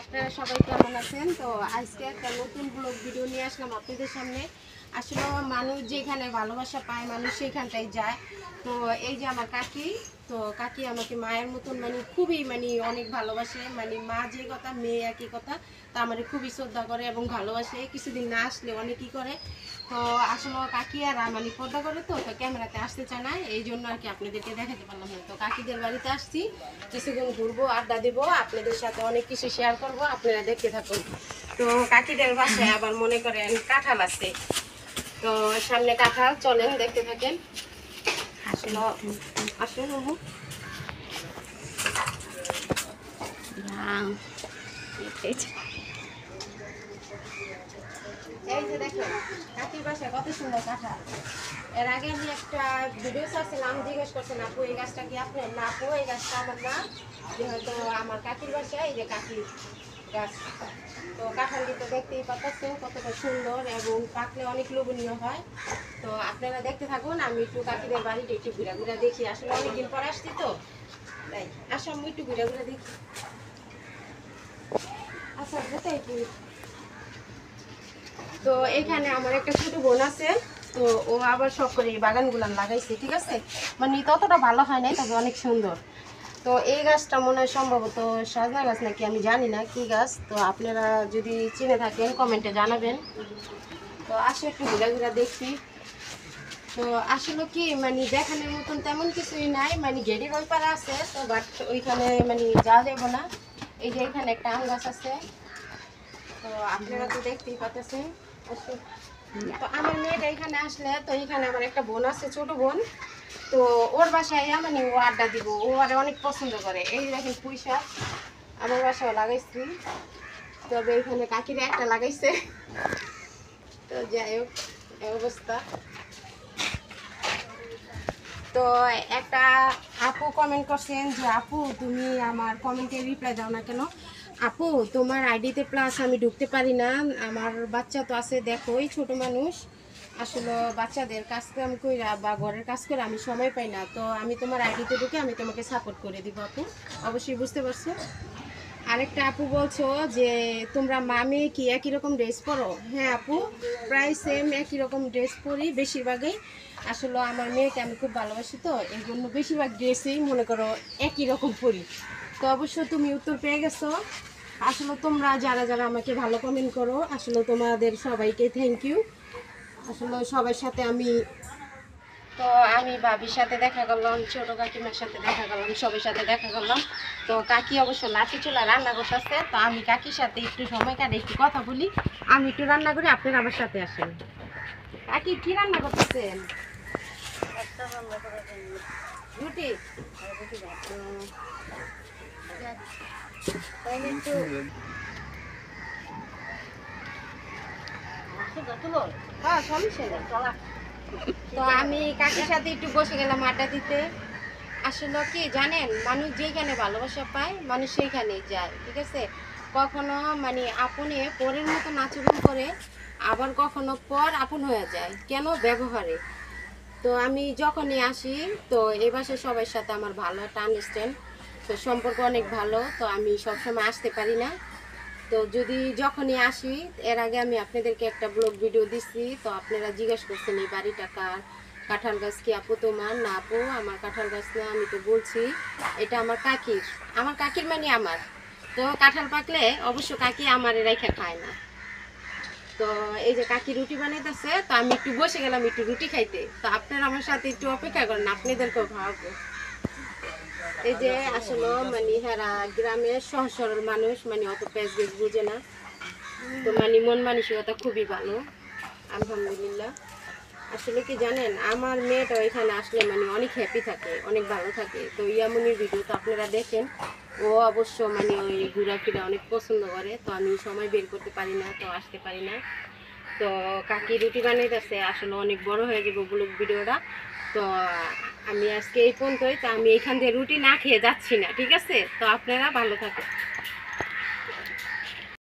আপনারা সবাই কেমন আছেন? তো আজকে একটা নতুন ব্লগ ভিডিও নিয়ে আসলাম আপনাদের সামনে। আসলে মানুষ যেখানে ভালোবাসা পায় মানুষ সেখানটাই যায়। তো এই যে আমার কাকি, তো কাকি আমাকে মায়ের মতন খুবই অনেক ভালোবাসে। মা যে কথা মেয়ে একই কথা। তো আমার খুবই শ্রদ্ধা করে এবং ভালোবাসে। কিছুদিন না আসলে অনেকই করে। তো আসলে কাকি আর পর্দা করে, তো ক্যামেরাতে আসতে চায় না, এই জন্য আর কি আপনাদেরকে দেখাতে পারলাম না। তো কাকিদের বাড়িতে আসছি, কিছুদিন ঘুরবো, আড্ডা দেবো, আপনাদের সাথে অনেক কিছু শেয়ার করব, আপনারা দেখতে থাকুন। তো কাকিদের বাসায় আবার মনে করেন কাঁঠাল আছে, তো সামনে কাঁঠাল, চলেন দেখতে থাকেন। আসলে আসুন এই যে দেখেন কাকির বাসায় কত সুন্দর কাঁঠাল। এর আগে আমি একটা ভিডিও ছাড়ছিলাম, জিজ্ঞেস করছেন আপু এই গাছটা কি আপনার? না আপু, এই গাছটা আমার না, যে হয়তো আমার কাকির বাসায় এই যে কাকির গাছ। তো কাঁঠাল কিন্তু দেখতেই পাচ্ছেন কতটা সুন্দর এবং পাকলে অনেক লোভনীয় হয়। তো আপনারা দেখতে থাকুন, আমি একটু কাকিদের বাড়িতে একটু ঘুরা ঘুরা দেখি। আসলে অনেকদিন পর আসছি, তো তাই আসো আমি একটু ঘুরা ঘুরা দেখি। আচ্ছা কোথায় কি, তো এখানে আমার একটা ছোট বোন আছে, তো ও আবার শখ করে এই বাগানগুলো লাগাইছে, ঠিক আছে। ততটা ভালো হয় নাই, তবে অনেক সুন্দর। তো এই গাছটা মনে হয় সম্ভবত সজনা গাছ নাকি, আমি জানি না কি গাছ। তো আপনারা যদি চিনে থাকেন কমেন্টে জানাবেন। তো আসে একটু ঘুরা ঘুরা দেখি। তো আসলে কি দেখানোর মতন তেমন কিছুই নাই, গেটের ওই পারে আছে, তো বাট ওইখানে যাওয়া যাবো না। এই যে এখানে একটা আম গাছ আছে, তো আপনারা তো দেখতেই পাচ্ছেন। তো আমার মেয়েটা এখানে আসলে, তো এখানে আমার একটা বোন আছে, ছোট বোন। তো ওর বাসায় ও আড্ডা দিব, ও আরে অনেক পছন্দ করে। এই দেখেন পুঁই শাক আমার বাসায় লাগাইছি, তবে এখানে কাকিরা একটা লাগাইছে। তো যাই হোক এই অবস্থা। তো একটা আপু কমেন্ট করছেন যে আপু তুমি আমার কমেন্টে রিপ্লাই দাও না কেন? আপু তোমার আইডিতে প্লাস আমি ঢুকতে পারি না, আমার বাচ্চা তো আছে, দেখো ওই ছোটো মানুষ, আসলে বাচ্চাদের কাজ কাম কইরা বা ঘরের কাজ করে আমি সময় পাই না। তো আমি তোমার আইডিতে ঢুকে আমি তোমাকে সাপোর্ট করে দিব আপু, অবশ্যই বুঝতে পারছো। আরেকটা আপু বলছো যে তোমরা মামে কি একই রকম ড্রেস পরো? হ্যাঁ আপু, প্রায় সেম একই রকম ড্রেস পরি বেশিরভাগই। আসলে আমার মেয়েকে আমি খুব ভালোবাসি, তো এই জন্য বেশিরভাগ ড্রেসেই মনে করো একই রকম পরি। তো অবশ্য তুমি উত্তর পেয়ে গেছো। আসলে তোমরা যারা যারা আমাকে ভালো কমেন্ট করো, আসলে তোমাদের সবাইকে থ্যাংক ইউ। আসলে সবার সাথে আমি ভাবির সাথে দেখা করলাম, ছোট কাকিমার সাথে দেখা করলাম, সবার সাথে দেখা করলাম। তো কাকি অবশ্য লাঠি চুলা রান্না করতেছে, তো আমি কাকির সাথে একটু সময় কাটে একটু কথা বলি, আমি একটু রান্না করি, আপনারা আমার সাথে আসেন। কাকি কি রান্না করতেছেন? রুটি। তাইলে একটু হ্যাঁ সমস্যা নেই। তো আমি কাকির সাথে একটু বসে গেলাম আড্ডা দিতে। আসলে কি জানেন, মানুষ যেখানে ভালোবাসা পায় মানুষ সেইখানেই যায়, ঠিক আছে। কখনো আপনে পরের মতো আচরণ করে, আবার কখনো পর আপন হয়ে যায়, কেন? ব্যবহারে। তো আমি যখনই আসি, তো এ বাসায় সবার সাথে আমার ভালো একটা আন্ডারস্ট্যান্ড, তো সম্পর্ক অনেক ভালো। তো আমি সবসময় আসতে পারি না, তো যদি যখনই আসি, এর আগে আমি আপনাদেরকে একটা ব্লগ ভিডিও দিচ্ছি, তো আপনারা জিজ্ঞেস করছেন এই বাড়িটা কার, কাঁঠাল গাছ কি আপু তোমার? না আপু, আমার কাঁঠাল গাছ না, আমি তো বলছি এটা আমার কাকির। আমার কাকির আমার। তো কাঁঠাল পাকলে অবশ্য কাকি আমার রেখে খায় না। তো এই যে কাকি রুটি বানাইতেছে, তো আমি একটু বসে গেলাম একটু রুটি খাইতে। তো আপনারা আমার সাথে একটু অপেক্ষা করেন, আপনাদেরকেও খাওয়াবো। এই যে আসলে হেরা গ্রামের সহজ সরল মানুষ, অত প্যাঁচ বেশ বুঝে না। তো মন মানসিকতা খুবই ভালো, আলহামদুলিল্লাহ। আসলে কি জানেন, আমার মেয়েটা এখানে আসলে অনেক হ্যাপি থাকে, অনেক ভালো থাকে। তো ইয়ামনির ভিডিও তো আপনারা দেখেন, ও অবশ্য ওই ঘোরাফেরা অনেক পছন্দ করে। তো আমি সময় বের করতে পারি না, তো আসতে পারি না। তো কাকি রুটি বানাইতেছে, আসলে অনেক বড় হয়ে যাবে ব্লগ ভিডিওটা। তো আমি আজকে এই পর্যন্তই। তো আমি এইখান থেকে রুটি না খেয়ে যাচ্ছি না, ঠিক আছে। তো আপনারা ভালো থাকেন।